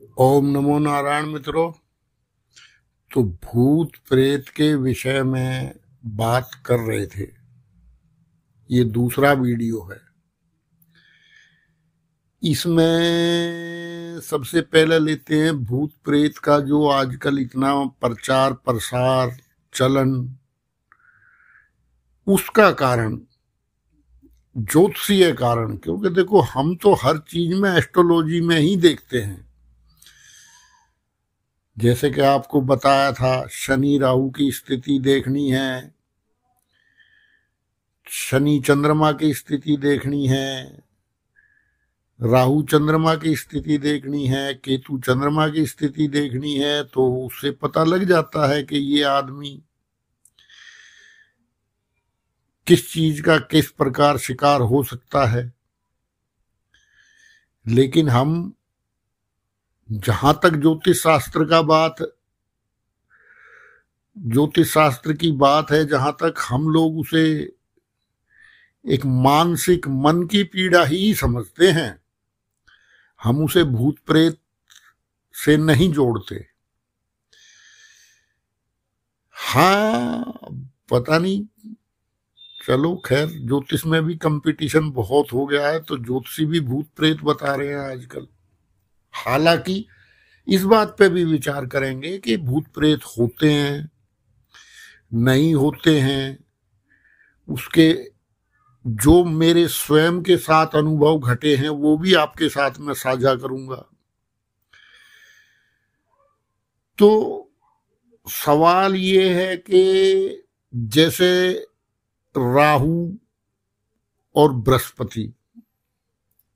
ओम नमो नारायण मित्रों। तो भूत प्रेत के विषय में बात कर रहे थे। ये दूसरा वीडियो है। इसमें सबसे पहले लेते हैं भूत प्रेत का जो आजकल इतना प्रचार प्रसार चलन, उसका कारण ज्योतिषीय कारण। क्योंकि देखो, हम तो हर चीज में एस्ट्रोलॉजी में ही देखते हैं। जैसे कि आपको बताया था, शनि राहु की स्थिति देखनी है, शनि चंद्रमा की स्थिति देखनी है, राहु चंद्रमा की स्थिति देखनी है, केतु चंद्रमा की स्थिति देखनी है, तो उससे पता लग जाता है कि ये आदमी किस चीज का किस प्रकार शिकार हो सकता है। लेकिन हम, जहां तक ज्योतिष शास्त्र की बात है, जहां तक हम लोग उसे एक मानसिक मन की पीड़ा ही समझते हैं, हम उसे भूत प्रेत से नहीं जोड़ते। हाँ, पता नहीं, चलो खैर, ज्योतिष में भी कंपटीशन बहुत हो गया है, तो ज्योतिषी भी भूत प्रेत बता रहे हैं आजकल। हालांकि इस बात पे भी विचार करेंगे कि भूत प्रेत होते हैं नहीं होते हैं। उसके जो मेरे स्वयं के साथ अनुभव घटे हैं वो भी आपके साथ में साझा करूंगा। तो सवाल ये है कि जैसे राहु और बृहस्पति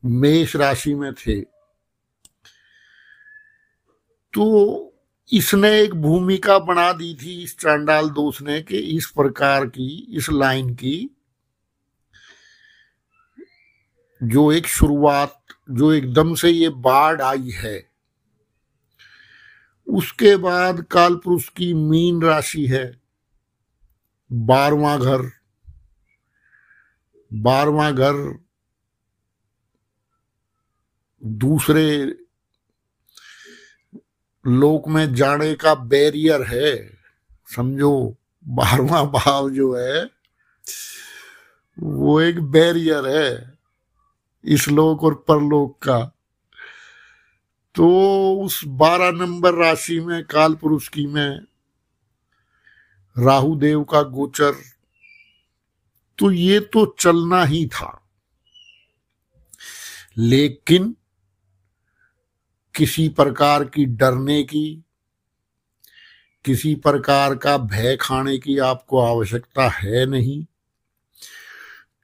मेष राशि में थे, तो इसने एक भूमिका बना दी थी इस चांडाल दोष ने कि इस प्रकार की, इस लाइन की जो एक शुरुआत, जो एकदम से ये बाढ़ आई है, उसके बाद कालपुरुष की मीन राशि है, 12वां घर। 12वां घर दूसरे लोक में जाने का बैरियर है, समझो। 12वां भाव जो है वो एक बैरियर है इस लोक और परलोक का। तो उस 12 नंबर राशि में, काल पुरुष की में, राहु देव का गोचर, तो ये तो चलना ही था। लेकिन किसी प्रकार की डरने की, किसी प्रकार का भय खाने की आपको आवश्यकता है नहीं।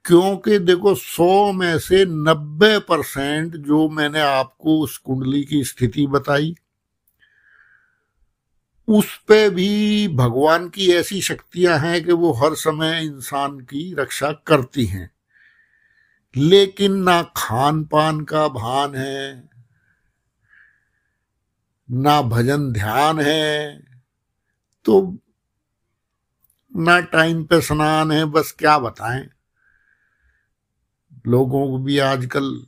क्योंकि देखो, 100 में से 90% जो मैंने आपको उस कुंडली की स्थिति बताई, उस पे भी भगवान की ऐसी शक्तियां हैं कि वो हर समय इंसान की रक्षा करती हैं। लेकिन ना खान पान का भान है, ना भजन ध्यान है, तो ना टाइम पे स्नान है। बस क्या बताएं, लोगों को भी आजकल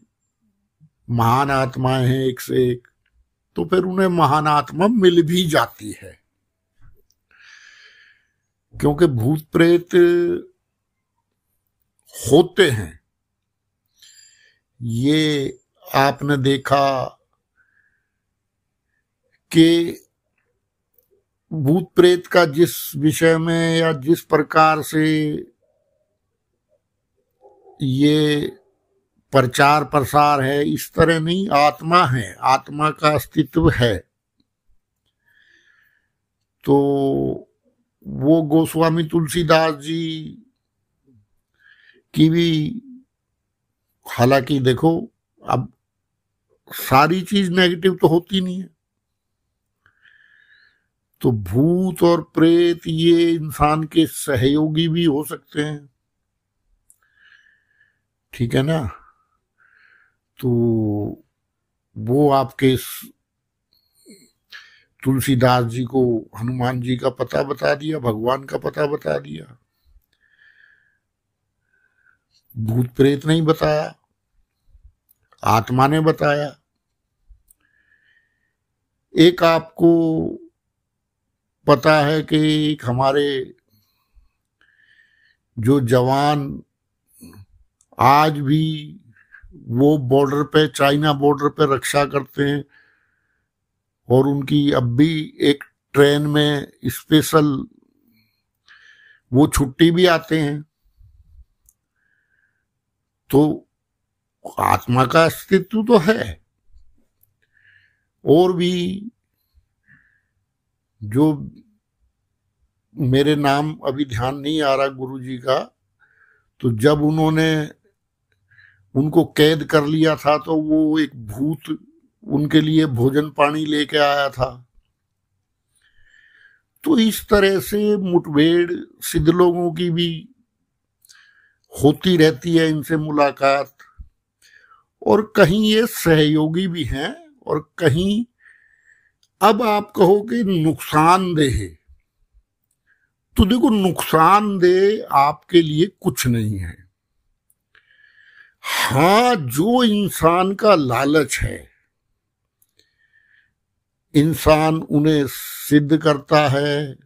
महान आत्माएं हैं एक से एक, तो फिर उन्हें महान आत्मा मिल भी जाती है। क्योंकि भूत प्रेत होते हैं, ये आपने देखा कि भूत प्रेत का जिस विषय में या जिस प्रकार से ये प्रचार प्रसार है, इस तरह नहीं, आत्मा है, आत्मा का अस्तित्व है। तो वो गोस्वामी तुलसीदास जी की भी, हालांकि देखो, अब सारी चीज नेगेटिव तो होती नहीं है, तो भूत और प्रेत ये इंसान के सहयोगी भी हो सकते हैं, ठीक है ना। तो वो आपके तुलसीदास जी को हनुमान जी का पता बता दिया, भगवान का पता बता दिया, भूत प्रेत नहीं बताया, आत्मा ने बताया। एक आपको पता है कि एक हमारे जो जवान आज भी वो बॉर्डर पे, चाइना बॉर्डर पे रक्षा करते हैं, और उनकी अब भी एक ट्रेन में स्पेशल वो छुट्टी भी आते हैं। तो आत्मा का अस्तित्व तो है। और भी जो मेरे नाम अभी ध्यान नहीं आ रहा गुरु जी का, तो जब उन्होंने उनको कैद कर लिया था तो वो एक भूत उनके लिए भोजन पानी लेके आया था। तो इस तरह से मुठभेड़ सिद्ध लोगों की भी होती रहती है, इनसे मुलाकात। और कहीं ये सहयोगी भी हैं और कहीं अब आप कहो कि नुकसानदेह है। तो देखो, नुकसानदेह आपके लिए कुछ नहीं है। हाँ, जो इंसान का लालच है, इंसान उन्हें सिद्ध करता है,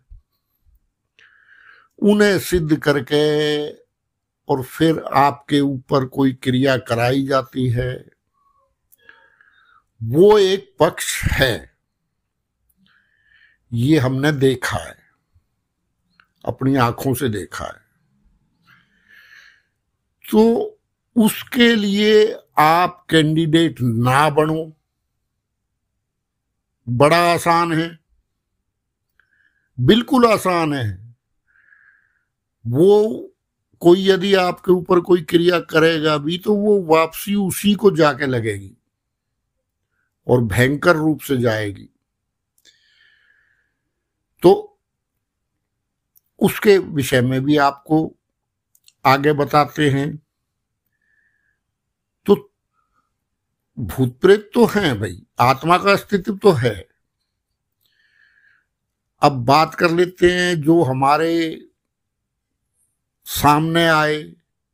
उन्हें सिद्ध करके और फिर आपके ऊपर कोई क्रिया कराई जाती है, वो एक पक्ष है। ये हमने देखा है, अपनी आंखों से देखा है। तो उसके लिए आप कैंडिडेट ना बनो, बड़ा आसान है, बिल्कुल आसान है। वो कोई यदि आपके ऊपर कोई क्रिया करेगा भी तो वो वापसी उसी को जाके लगेगी और भयंकर रूप से जाएगी। तो उसके विषय में भी आपको आगे बताते हैं। तो भूत प्रेत तो हैं भाई, आत्मा का अस्तित्व तो है। अब बात कर लेते हैं जो हमारे सामने आए।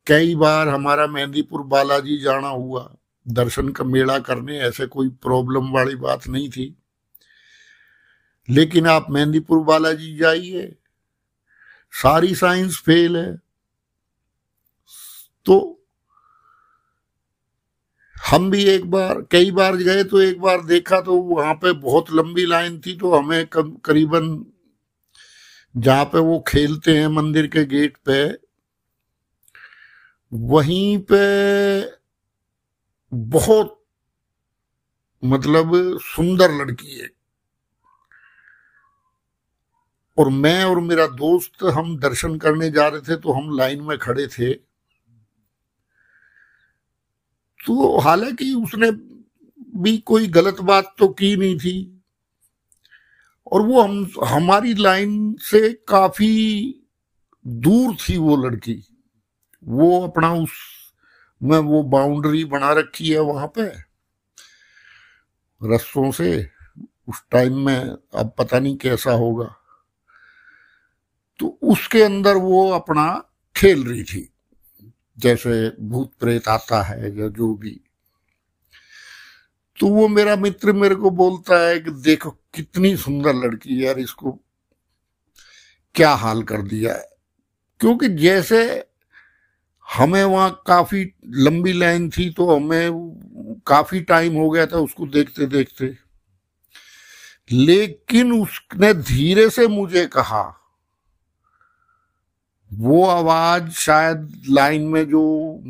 कई बार हमारा मेहंदीपुर बालाजी जाना हुआ दर्शन का मेला करने, ऐसे कोई प्रॉब्लम वाली बात नहीं थी। लेकिन आप मेहंदीपुर बालाजी जाइए, सारी साइंस फेल है। तो हम भी कई बार गए, तो एक बार देखा तो वहां पे बहुत लंबी लाइन थी। तो हमें करीबन जहां पे वो खेलते हैं मंदिर के गेट पे, वहीं पे बहुत मतलब सुंदर लड़की है, और मैं और मेरा दोस्त हम दर्शन करने जा रहे थे, तो हम लाइन में खड़े थे। तो हालांकि उसने भी कोई गलत बात तो की नहीं थी, और वो हमारी लाइन से काफी दूर थी वो लड़की। वो अपना उस में वो बाउंड्री बना रखी है वहां पे रस्सों से। उस टाइम में अब पता नहीं कैसा होगा। तो उसके अंदर वो अपना खेल रही थी, जैसे भूत प्रेत आता है या जो भी। तो वो मेरा मित्र मेरे को बोलता है कि देखो कितनी सुंदर लड़की यार, इसको क्या हाल कर दिया है। क्योंकि जैसे हमें वहां काफी लंबी लाइन थी, तो हमें काफी टाइम हो गया था उसको देखते देखते। लेकिन उसने धीरे से मुझे कहा, वो आवाज शायद लाइन में जो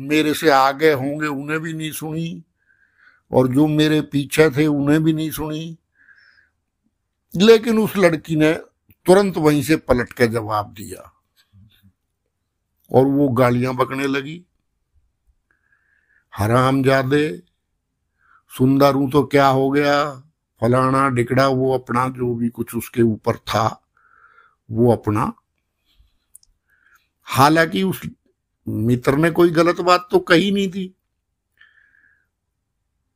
मेरे से आगे होंगे उन्हें भी नहीं सुनी, और जो मेरे पीछे थे उन्हें भी नहीं सुनी। लेकिन उस लड़की ने तुरंत वहीं से पलट के जवाब दिया, और वो गालियां बकने लगी, हरामजादे, सुंदर हूं तो क्या हो गया, फलाना डिकड़ा। वो अपना जो भी कुछ उसके ऊपर था वो अपना। हालांकि उस मित्र ने कोई गलत बात तो कही नहीं थी।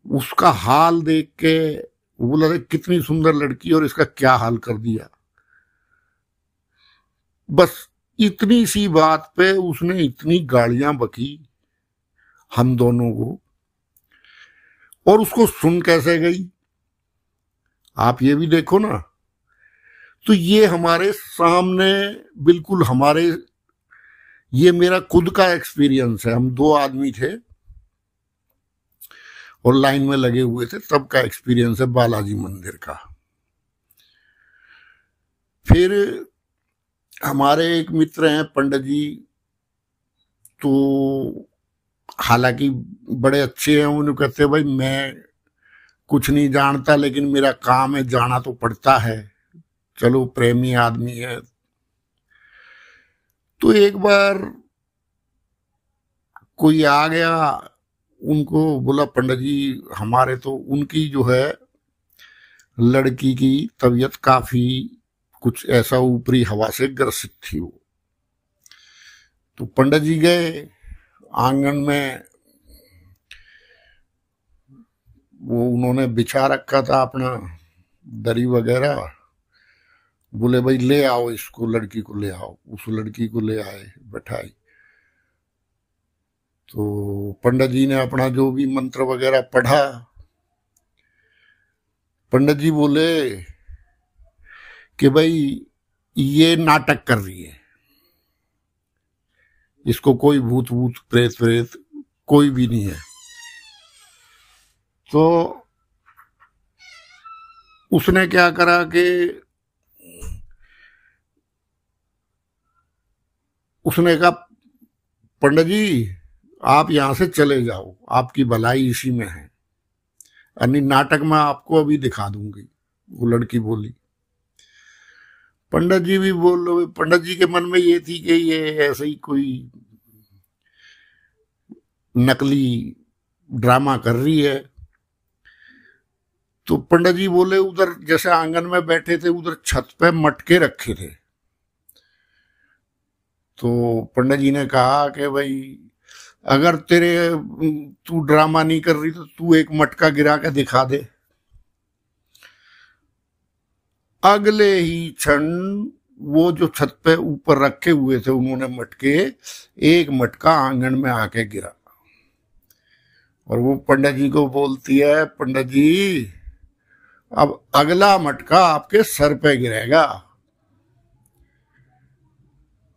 उसका हाल देख के वो बोला कितनी सुंदर लड़की और इसका क्या हाल कर दिया। बस इतनी सी बात पे उसने इतनी गालियां बकी हम दोनों को। और उसको सुन कैसे गई, आप ये भी देखो ना, तो ये हमारे सामने बिल्कुल हमारे, ये मेरा खुद का एक्सपीरियंस है। हम दो आदमी थे और लाइन में लगे हुए थे, तब का एक्सपीरियंस है बालाजी मंदिर का। फिर हमारे एक मित्र हैं पंडित जी, तो हालांकि बड़े अच्छे हैं, उन्हें कहते हैं भाई मैं कुछ नहीं जानता लेकिन मेरा काम है, जाना तो पड़ता है, चलो प्रेमी आदमी है। तो एक बार कोई आ गया, उनको बोला पंडित जी हमारे तो, उनकी जो है लड़की की तबीयत काफी कुछ ऐसा ऊपरी हवा से ग्रसित थी वो। तो पंडित जी गए आंगन में, वो उन्होंने बिछा रखा था अपना दरी वगैरह, बोले भाई ले आओ इसको, लड़की को ले आओ। उस लड़की को ले आए, बैठाई। तो पंडित जी ने अपना जो भी मंत्र वगैरह पढ़ा। पंडित जी बोले कि भाई ये नाटक कर रही है, इसको कोई भूत भूत प्रेत प्रेत कोई भी नहीं है। तो उसने क्या करा कि उसने कहा पंडित जी आप यहां से चले जाओ, आपकी भलाई इसी में है, अन्य नाटक में आपको अभी दिखा दूंगी। वो लड़की बोली। पंडित जी भी बोल रहे, पंडित जी के मन में ये थी कि ये ऐसे ही कोई नकली ड्रामा कर रही है। तो पंडित जी बोले, उधर जैसे आंगन में बैठे थे, उधर छत पे मटके रखे थे। तो पंडित जी ने कहा कि भाई अगर तू ड्रामा नहीं कर रही तो तू एक मटका गिरा के दिखा दे। अगले ही क्षण वो जो छत पे ऊपर रखे हुए थे उन्होंने मटके, एक मटका आंगन में आके गिरा। और वो पंडित जी को बोलती है, पंडित जी अब अगला मटका आपके सर पे गिरेगा।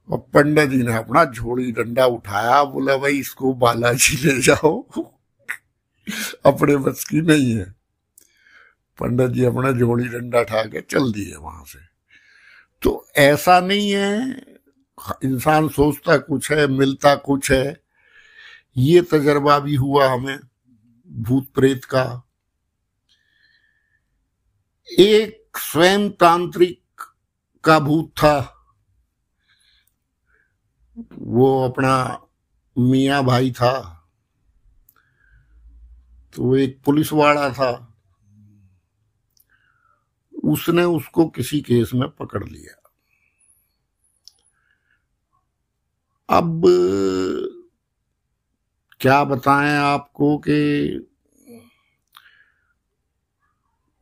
और पंडित जी ने अपना झोड़ी डंडा उठाया, बोला भाई इसको बालाजी ले जाओ, अपने बस की नहीं है। पंडित जी अपना झोड़ी डंडा उठा के चल दिए वहां से। तो ऐसा नहीं है, इंसान सोचता कुछ है मिलता कुछ है। ये तजर्बा भी हुआ हमें भूत प्रेत का। एक स्वयं तांत्रिक का भूत था, वो अपना मियाँ भाई था, तो एक पुलिस वाला था, उसने उसको किसी केस में पकड़ लिया। अब क्या बताएं आपको कि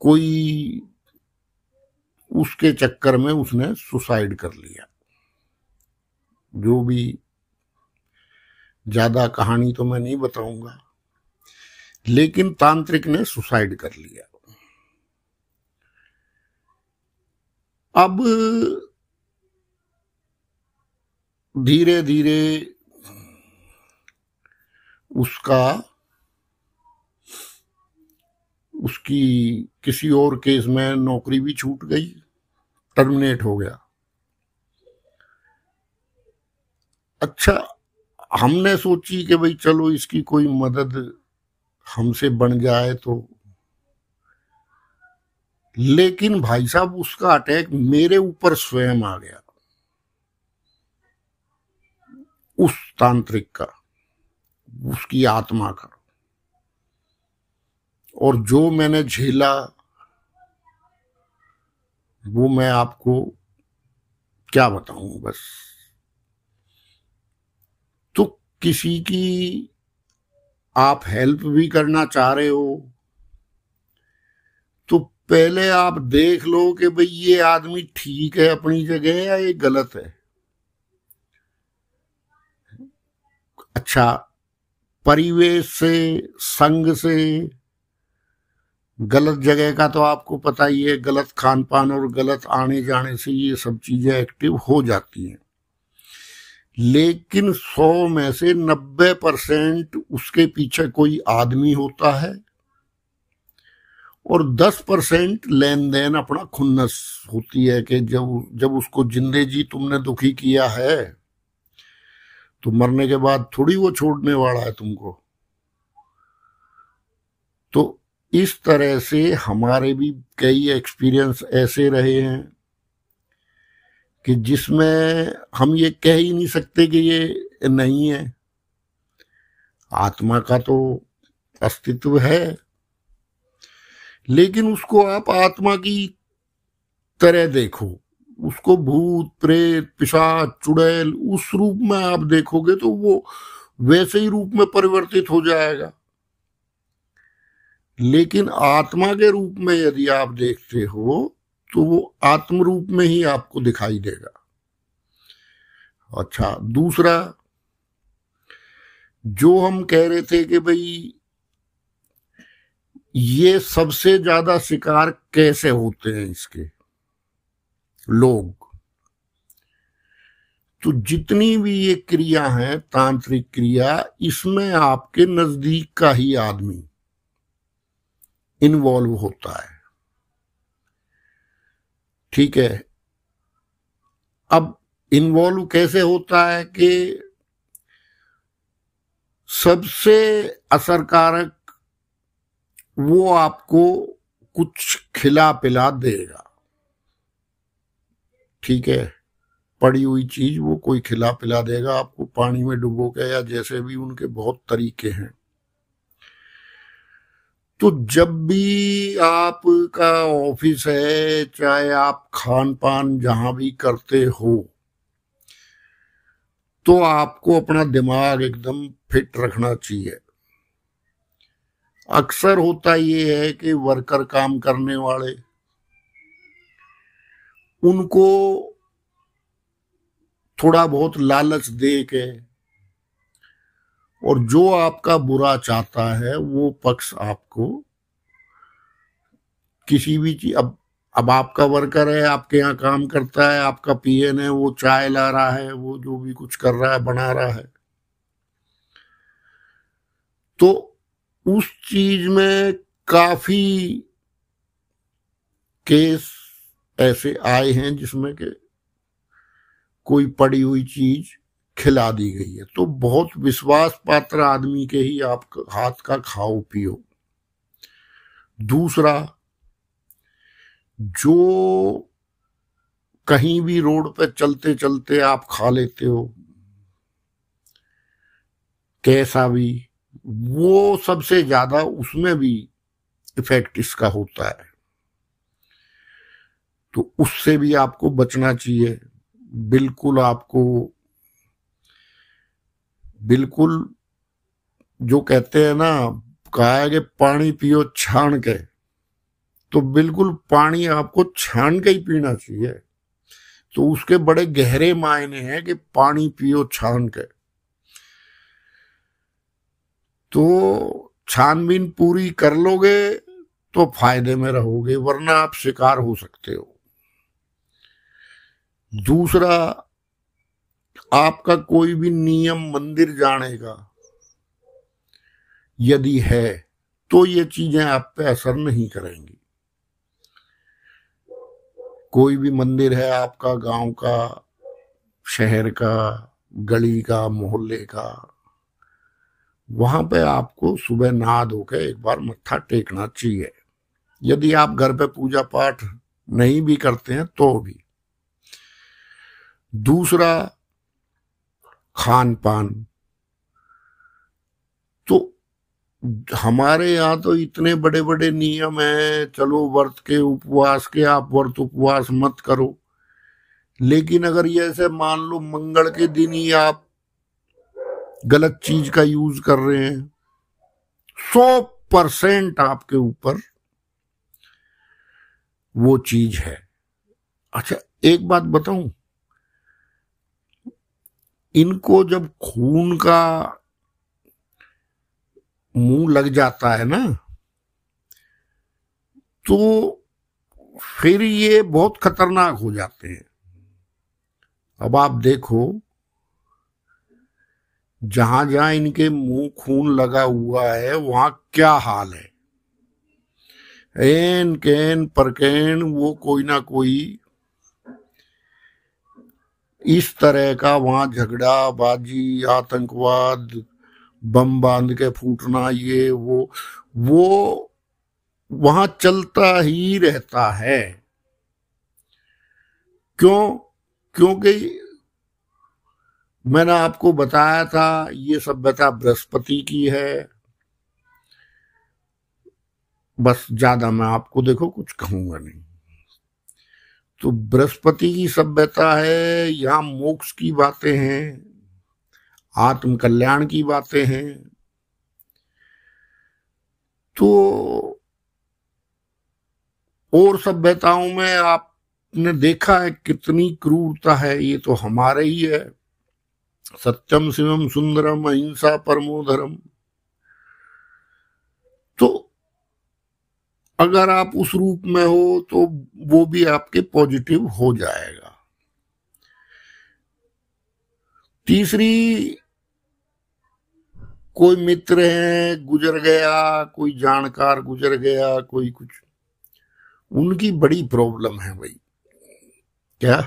कोई उसके चक्कर में उसने सुसाइड कर लिया। जो भी, ज्यादा कहानी तो मैं नहीं बताऊंगा, लेकिन तांत्रिक ने सुसाइड कर लिया। अब धीरे धीरे उसकी किसी और केस में नौकरी भी छूट गई, टर्मिनेट हो गया। अच्छा, हमने सोची कि भाई चलो इसकी कोई मदद हमसे बन जाए तो, लेकिन भाई साहब उसका अटैक मेरे ऊपर स्वयं आ गया, उस तांत्रिक का, उसकी आत्मा का। और जो मैंने झेला वो मैं आपको क्या बताऊं बस। तो किसी की आप हेल्प भी करना चाह रहे हो तो पहले आप देख लो कि भाई ये आदमी ठीक है अपनी जगह या ये गलत है। अच्छा, परिवेश से, संग से, गलत जगह का तो आपको पता ही है, गलत खान पान और गलत आने जाने से ये सब चीजें एक्टिव हो जाती हैं। लेकिन 100 में से 90% उसके पीछे कोई आदमी होता है और 10% लेन देन अपना खुन्नस होती है कि जब उसको जिंदे जी तुमने दुखी किया है तो मरने के बाद थोड़ी वो छोड़ने वाला है तुमको। तो इस तरह से हमारे भी कई एक्सपीरियंस ऐसे रहे हैं कि जिसमें हम ये कह ही नहीं सकते कि ये नहीं है। आत्मा का तो अस्तित्व है, लेकिन उसको आप आत्मा की तरह देखो, उसको भूत प्रेत पिशाच चुड़ैल उस रूप में आप देखोगे तो वो वैसे ही रूप में परिवर्तित हो जाएगा। लेकिन आत्मा के रूप में यदि आप देखते हो तो वो आत्म रूप में ही आपको दिखाई देगा। अच्छा, दूसरा जो हम कह रहे थे कि भाई ये सबसे ज्यादा शिकार कैसे होते हैं इसके लोग, तो जितनी भी ये क्रिया है तांत्रिक क्रिया, इसमें आपके नजदीक का ही आदमी इन्वॉल्व होता है। ठीक है, अब इन्वॉल्व कैसे होता है कि सबसे असरकारक वो आपको कुछ खिला पिला देगा। ठीक है, पड़ी हुई चीज वो कोई खिला पिला देगा आपको, पानी में डुबो के या जैसे भी, उनके बहुत तरीके हैं। तो जब भी आपका ऑफिस है, चाहे आप खान पान जहां भी करते हो, तो आपको अपना दिमाग एकदम फिट रखना चाहिए। अक्सर होता ये है कि वर्कर काम करने वाले, उनको थोड़ा बहुत लालच दे के और जो आपका बुरा चाहता है वो पक्ष आपको किसी भी चीज, अब आपका वर्कर है, आपके यहाँ काम करता है, आपका पीएन है, वो चाय ला रहा है, वो जो भी कुछ कर रहा है बना रहा है, तो उस चीज में काफी केस ऐसे आए हैं जिसमें कि कोई पड़ी हुई चीज खिला दी गई है। तो बहुत विश्वास पात्र आदमी के ही आप हाथ का खाओ पियो। दूसरा, जो कहीं भी रोड पे चलते चलते आप खा लेते हो कैसा भी, वो सबसे ज्यादा उसमें भी इफेक्ट इसका होता है। तो उससे भी आपको बचना चाहिए। बिल्कुल आपको, बिल्कुल जो कहते हैं ना, कहा है कि पानी पियो छान के, तो बिल्कुल पानी आपको छान के ही पीना चाहिए। तो उसके बड़े गहरे मायने हैं कि पानी पियो छान के। तो छानबीन पूरी कर लोगे तो फायदे में रहोगे, वरना आप शिकार हो सकते हो। दूसरा, आपका कोई भी नियम मंदिर जाने का यदि है तो ये चीजें आप पे असर नहीं करेंगी। कोई भी मंदिर है आपका, गांव का, शहर का, गली का, मोहल्ले का, वहां पे आपको सुबह नहा धो के एक बार मत्था टेकना चाहिए। यदि आप घर पे पूजा पाठ नहीं भी करते हैं तो भी। दूसरा, खान पान, तो हमारे यहाँ तो इतने बड़े बड़े नियम हैं, चलो व्रत के उपवास के, आप व्रत उपवास मत करो, लेकिन अगर ये ऐसे मान लो मंगल के दिन ही आप गलत चीज का यूज कर रहे हैं, 100% आपके ऊपर वो चीज है। अच्छा, एक बात बताऊं, इनको जब खून का मुंह लग जाता है ना, तो फिर ये बहुत खतरनाक हो जाते हैं। अब आप देखो, जहां जहां इनके मुंह खून लगा हुआ है वहां क्या हाल है। एन कैन परकैन वो कोई ना कोई इस तरह का वहां झगड़ा बाजी, आतंकवाद, बम बांध के फूटना, ये वो वहां चलता ही रहता है। क्यों? क्योंकि मैंने आपको बताया था ये सभ्यता बृहस्पति की है। बस ज्यादा मैं आपको देखो कुछ कहूंगा नहीं। तो बृहस्पति की सभ्यता है, यहां मोक्ष की बातें हैं, आत्म कल्याण की बातें हैं। तो और सभ्यताओं में आपने देखा है कितनी क्रूरता है। ये तो हमारे ही है, सत्यम शिवम सुंदरम अहिंसा परमो धर्म। तो अगर आप उस रूप में हो तो वो भी आपके पॉजिटिव हो जाएगा। तीसरी, कोई मित्र है गुजर गया, कोई जानकार गुजर गया, कोई कुछ, उनकी बड़ी प्रॉब्लम है भाई। क्या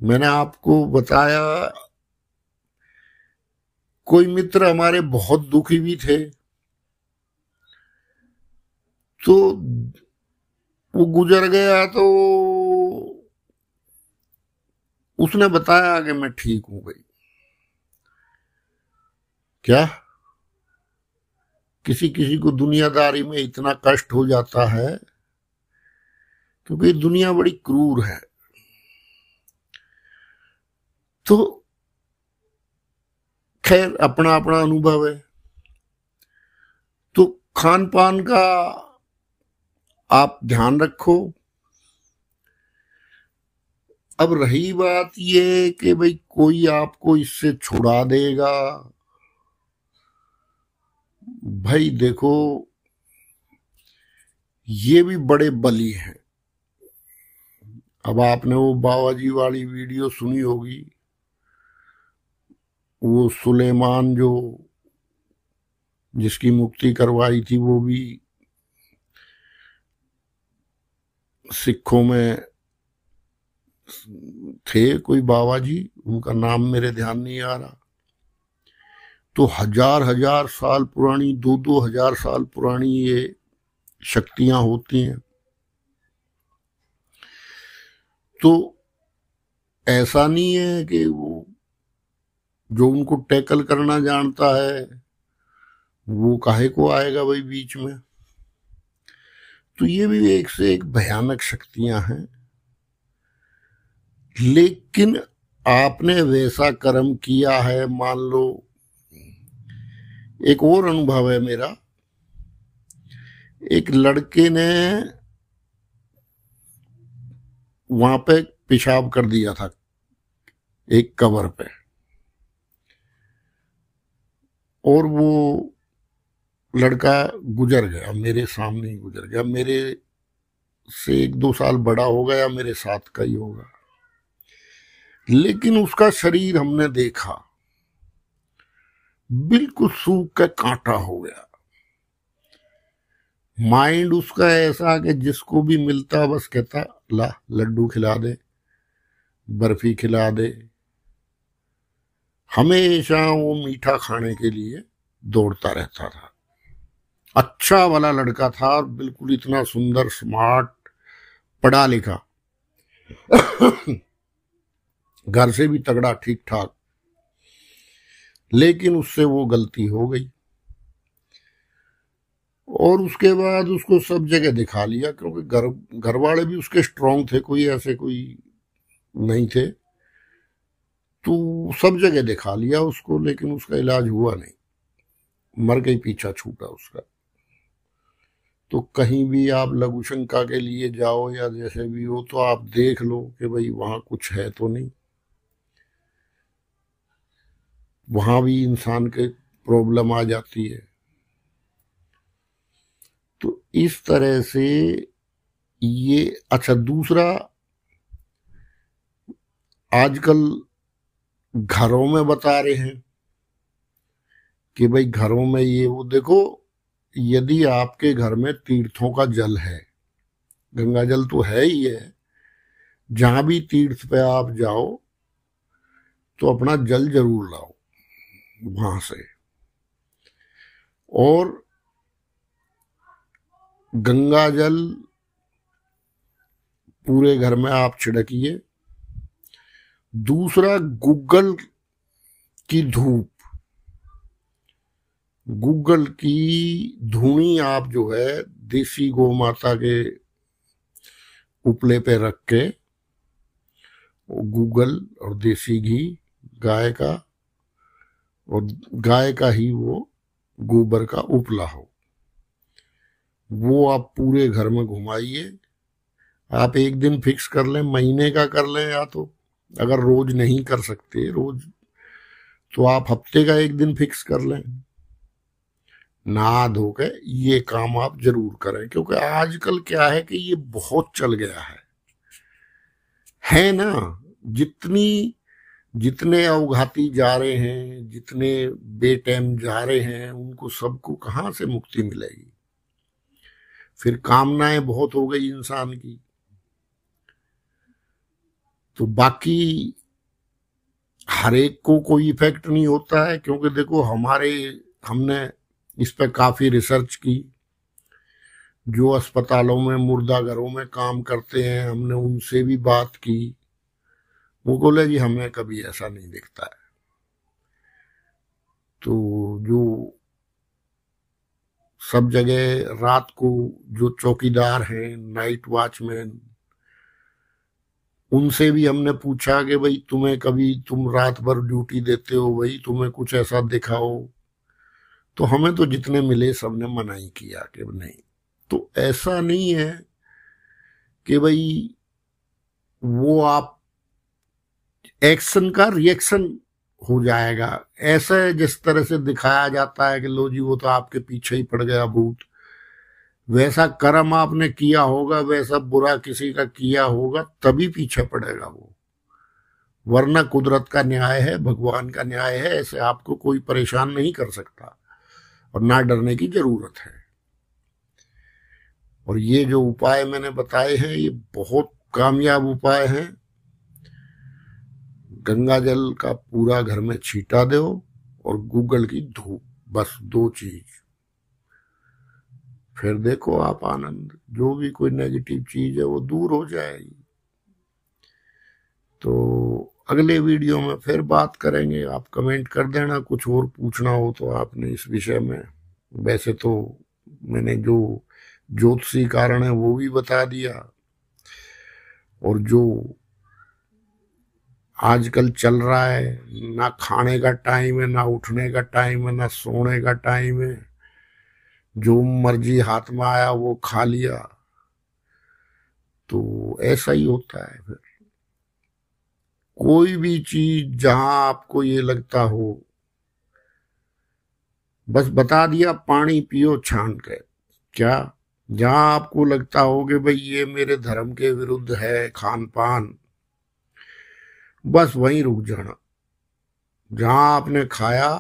मैंने आपको बताया, कोई मित्र हमारे बहुत दुखी भी थे, तो वो गुजर गया तो उसने बताया कि मैं ठीक हूं भाई। क्या किसी किसी को दुनियादारी में इतना कष्ट हो जाता है क्योंकि दुनिया बड़ी क्रूर है। तो खैर अपना अपना अनुभव है। तो खान पान का आप ध्यान रखो। अब रही बात ये कि भाई कोई आपको इससे छुड़ा देगा, भाई देखो ये भी बड़े बली हैं। अब आपने वो बाबा जी वाली वीडियो सुनी होगी, वो सुलेमान जो जिसकी मुक्ति करवाई थी, वो भी सिखों में थे कोई बाबा जी, उनका नाम मेरे ध्यान नहीं आ रहा। तो हजार हजार साल पुरानी, 2-2 हजार साल पुरानी ये शक्तियां होती हैं। तो ऐसा नहीं है कि वो जो उनको टैकल करना जानता है वो काहे को आएगा भाई बीच में। तो ये भी एक से एक भयानक शक्तियां हैं। लेकिन आपने वैसा कर्म किया है, मान लो, एक और अनुभव है मेरा। एक लड़के ने वहां पे पेशाब कर दिया था एक कबर पे, और वो लड़का गुजर गया, मेरे सामने ही गुजर गया। मेरे से 1-2 साल बड़ा होगा या मेरे साथ का ही होगा। लेकिन उसका शरीर हमने देखा बिल्कुल सूख के कांटा हो गया। माइंड उसका ऐसा कि जिसको भी मिलता बस कहता ला लड्डू खिला दे, बर्फी खिला दे। हमेशा वो मीठा खाने के लिए दौड़ता रहता था। अच्छा वाला लड़का था और बिल्कुल इतना सुंदर, स्मार्ट, पढ़ा लिखा, घर से भी तगड़ा, ठीक ठाक। लेकिन उससे वो गलती हो गई और उसके बाद उसको सब जगह दिखा लिया, क्योंकि घर वाले भी उसके स्ट्रांग थे, कोई ऐसे कोई नहीं थे। तो सब जगह दिखा लिया उसको, लेकिन उसका इलाज हुआ नहीं, मर गई, पीछा छूटा उसका। तो कहीं भी आप लघु शंका के लिए जाओ या जैसे भी हो, तो आप देख लो कि भाई वहां कुछ है तो नहीं। वहां भी इंसान के प्रॉब्लम आ जाती है। इस तरह से ये। अच्छा, दूसरा, आजकल घरों में बता रहे हैं कि भाई घरों में ये वो देखो, यदि आपके घर में तीर्थों का जल है, गंगा जल तो है ही है, जहां भी तीर्थ पे आप जाओ तो अपना जल जरूर लाओ वहां से। और गंगा जल पूरे घर में आप छिड़किए। दूसरा, गूगल की धूप, गूगल की धुनी आप जो है देसी गौ माता के उपले पे रख के, गूगल और देसी घी गाय का, और गाय का ही वो गोबर का उपला हो, वो आप पूरे घर में घुमाइए। आप एक दिन फिक्स कर लें, महीने का कर लें, या तो अगर रोज नहीं कर सकते रोज, तो आप हफ्ते का एक दिन फिक्स कर लें। नहा धो के ये काम आप जरूर करें, क्योंकि आजकल क्या है कि ये बहुत चल गया है ना। जितने अवघाती जा रहे हैं, जितने बेटैम जा रहे हैं, उनको सबको कहां से मुक्ति मिलेगी। फिर कामनाएं बहुत हो गई इंसान की, तो बाकी हर एक को कोई इफेक्ट नहीं होता है। क्योंकि देखो, हमने इस पर काफी रिसर्च की। जो अस्पतालों में, मुर्दा घरों में काम करते हैं, हमने उनसे भी बात की। वो बोले जी हमें कभी ऐसा नहीं दिखता है। तो जो सब जगह रात को जो चौकीदार हैं, नाइट वॉचमैन, उनसे भी हमने पूछा कि भाई तुम्हें कभी, तुम रात भर ड्यूटी देते हो, भाई तुम्हें कुछ ऐसा दिखाओ। तो हमें तो जितने मिले सबने मना ही किया कि नहीं। तो ऐसा नहीं है कि भाई वो आप एक्शन का रिएक्शन हो जाएगा। ऐसा जिस तरह से दिखाया जाता है कि लो जी वो तो आपके पीछे ही पड़ गया भूत, वैसा कर्म आपने किया होगा, वैसा बुरा किसी का किया होगा, तभी पीछे पड़ेगा वो। वरना कुदरत का न्याय है, भगवान का न्याय है, ऐसे आपको कोई परेशान नहीं कर सकता, और ना डरने की जरूरत है। और ये जो उपाय मैंने बताए हैं, ये बहुत कामयाब उपाय हैं। गंगा जल का पूरा घर में छींटा दो, और गूगल की धूप, बस 2 चीज। फिर देखो आप आनंद, जो भी कोई नेगेटिव चीज है वो दूर हो जाएगी। तो अगले वीडियो में फिर बात करेंगे। आप कमेंट कर देना, कुछ और पूछना हो तो आपने इस विषय में। वैसे तो मैंने जो ज्योतिषी कारण है वो भी बता दिया, और जो आजकल चल रहा है, ना खाने का टाइम है, ना उठने का टाइम है, ना सोने का टाइम है, जो मर्जी हाथ में आया वो खा लिया, तो ऐसा ही होता है। फिर कोई भी चीज जहां आपको ये लगता हो, बस बता दिया पानी पियो छान के। क्या, जहां आपको लगता हो कि भाई ये मेरे धर्म के विरुद्ध है खान पान, बस वहीं रुक जाना। जहां आपने खाया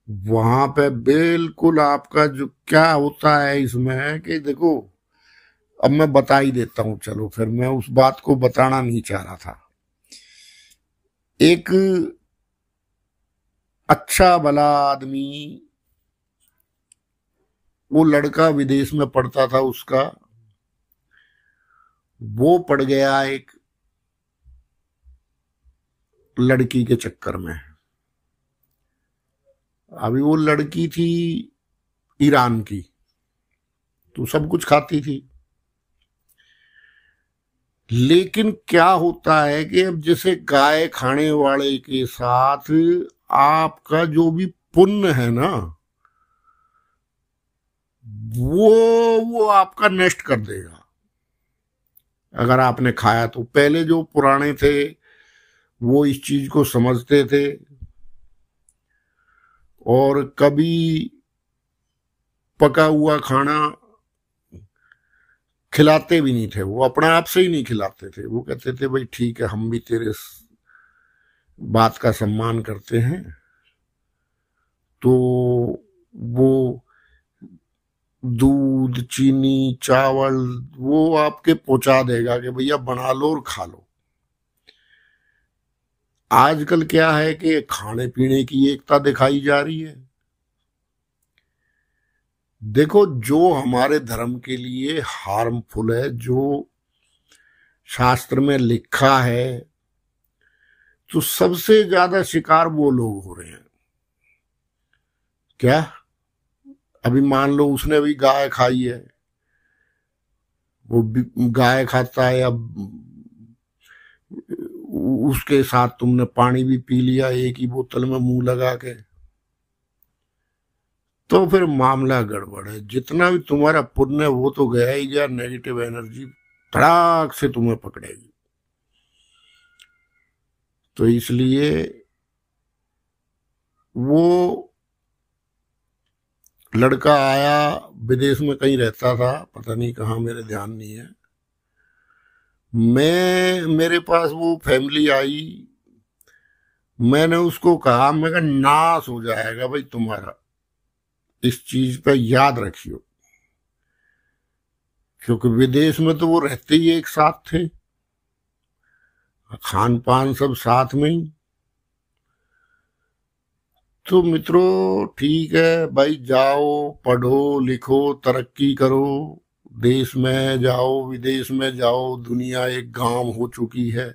वहां पे बिल्कुल आपका जो क्या होता है इसमें कि देखो, अब मैं बता ही देता हूं। चलो, फिर मैं उस बात को बताना नहीं चाह रहा था। एक अच्छा भला आदमी, वो लड़का विदेश में पढ़ता था, उसका वो पड़ गया एक लड़की के चक्कर में। अभी वो लड़की थी ईरान की, तो सब कुछ खाती थी। लेकिन क्या होता है कि अब जैसे गाय खाने वाले के साथ आपका जो भी पुण्य है ना, वो आपका नष्ट कर देगा अगर आपने खाया तो। पहले जो पुराने थे वो इस चीज को समझते थे, और कभी पका हुआ खाना खिलाते भी नहीं थे, वो अपने आप से ही नहीं खिलाते थे। वो कहते थे भाई ठीक है, हम भी तेरे बात का सम्मान करते हैं। तो वो दूध, चीनी, चावल वो आपके पहुंचा देगा कि भैया बना लो और खा लो। आजकल क्या है कि खाने पीने की एकता दिखाई जा रही है। देखो, जो हमारे धर्म के लिए हार्मफुल है, जो शास्त्र में लिखा है, तो सबसे ज्यादा शिकार वो लोग हो रहे हैं। क्या? अभी मान लो उसने भी गाय खाई है, वो गाय खाता है, अब उसके साथ तुमने पानी भी पी लिया एक ही बोतल में मुंह लगा के, तो फिर मामला गड़बड़ है। जितना भी तुम्हारा पुण्य है वो तो गया ही गया, नेगेटिव एनर्जी धड़ाक से तुम्हें पकड़ेगी। तो इसलिए वो लड़का आया, विदेश में कहीं रहता था, पता नहीं कहाँ, मेरे ध्यान नहीं है। मेरे पास वो फैमिली आई, मैंने उसको कहा, मैं कहा नाश हो जाएगा भाई तुम्हारा, इस चीज पे याद रखियो। क्योंकि विदेश में तो वो रहते ही एक साथ थे, खान पान सब साथ में ही। तो मित्रों ठीक है भाई, जाओ पढ़ो लिखो तरक्की करो, देश में जाओ विदेश में जाओ, दुनिया एक गांव हो चुकी है,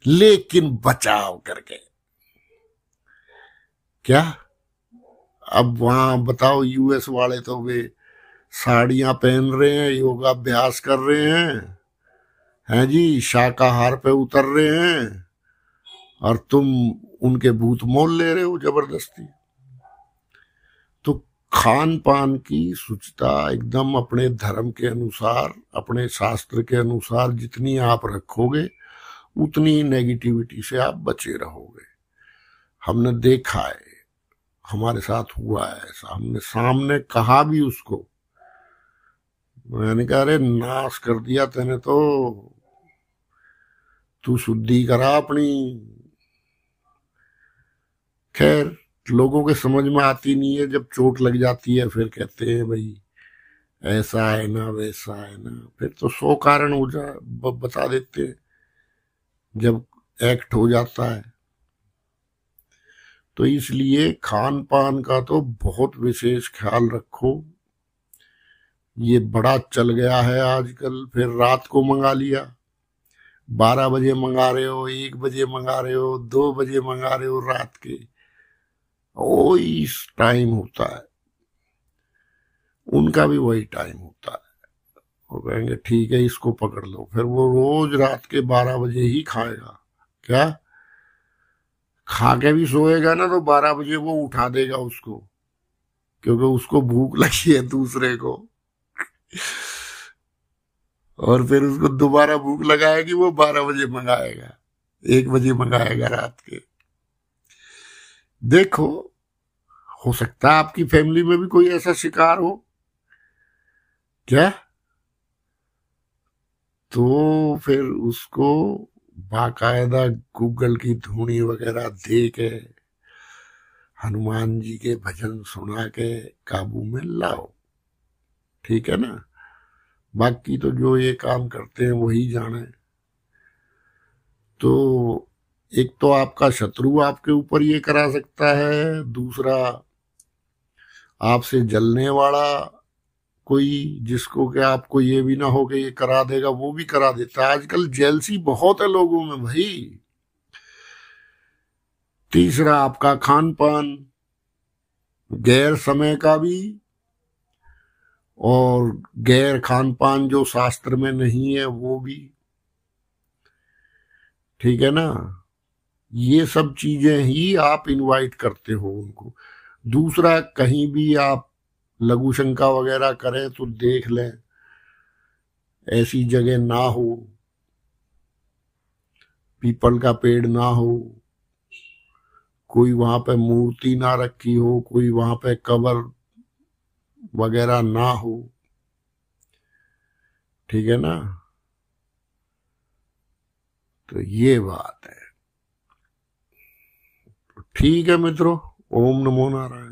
लेकिन बचाव करके। क्या? अब वहां बताओ, यूएस वाले तो वे साड़ियां पहन रहे हैं, योगाभ्यास कर रहे हैं जी, शाकाहार पे उतर रहे हैं, और तुम उनके भूत मोल ले रहे हो जबरदस्ती। तो खान पान की शुचिता एकदम अपने धर्म के अनुसार, अपने शास्त्र के अनुसार जितनी आप रखोगे, उतनी नेगेटिविटी से आप बचे रहोगे। हमने देखा है, हमारे साथ हुआ है ऐसा। हमने सामने कहा भी उसको, मैंने कहा अरे नाश कर दिया तेने तो, तू शुद्धि करा अपनी। खैर, लोगों के समझ में आती नहीं है, जब चोट लग जाती है फिर कहते हैं भाई ऐसा है ना वैसा है ना, फिर तो 100 कारण हो बता देते हैं जब एक्ट हो जाता है। तो इसलिए खान पान का तो बहुत विशेष ख्याल रखो। ये बड़ा चल गया है आजकल, फिर रात को मंगा लिया, 12 बजे मंगा रहे हो, 1 बजे मंगा रहे हो, 2 बजे मंगा रहे हो रात के, ओ इस टाइम होता है, उनका भी वही टाइम होता है। वो कहेंगे ठीक है इसको पकड़ लो, फिर वो रोज रात के 12 बजे ही खाएगा। क्या? खा के भी सोएगा ना तो 12 बजे वो उठा देगा उसको, क्योंकि उसको भूख लगी है दूसरे को, और फिर उसको दोबारा भूख लगाएगी, वो 12 बजे मंगाएगा, 1 बजे मंगाएगा रात के। देखो, हो सकता है आपकी फैमिली में भी कोई ऐसा शिकार हो। क्या? तो फिर उसको बाकायदा गूगल की धुनी वगैरह दे के, हनुमान जी के भजन सुना के काबू में लाओ। ठीक है ना? बाकी तो जो ये काम करते हैं वही जाने। तो एक तो आपका शत्रु आपके ऊपर ये करा सकता है, दूसरा आपसे जलने वाला कोई, जिसको कि आपको ये भी ना हो कि ये करा देगा, वो भी करा देता है। आजकल जेलसी बहुत है लोगों में भाई। तीसरा आपका खान पान, गैर समय का भी, और गैर खान पान जो शास्त्र में नहीं है वो भी। ठीक है ना? ये सब चीजें ही आप इनवाइट करते हो उनको। दूसरा, कहीं भी आप लघु शंका वगैरह करें तो देख लें ऐसी जगह ना हो, पीपल का पेड़ ना हो, कोई वहां पे मूर्ति ना रखी हो, कोई वहां पे कब्र वगैरह ना हो, ठीक है ना। तो ये बात है। ठीक है मित्रों, ओम नमो नारायण।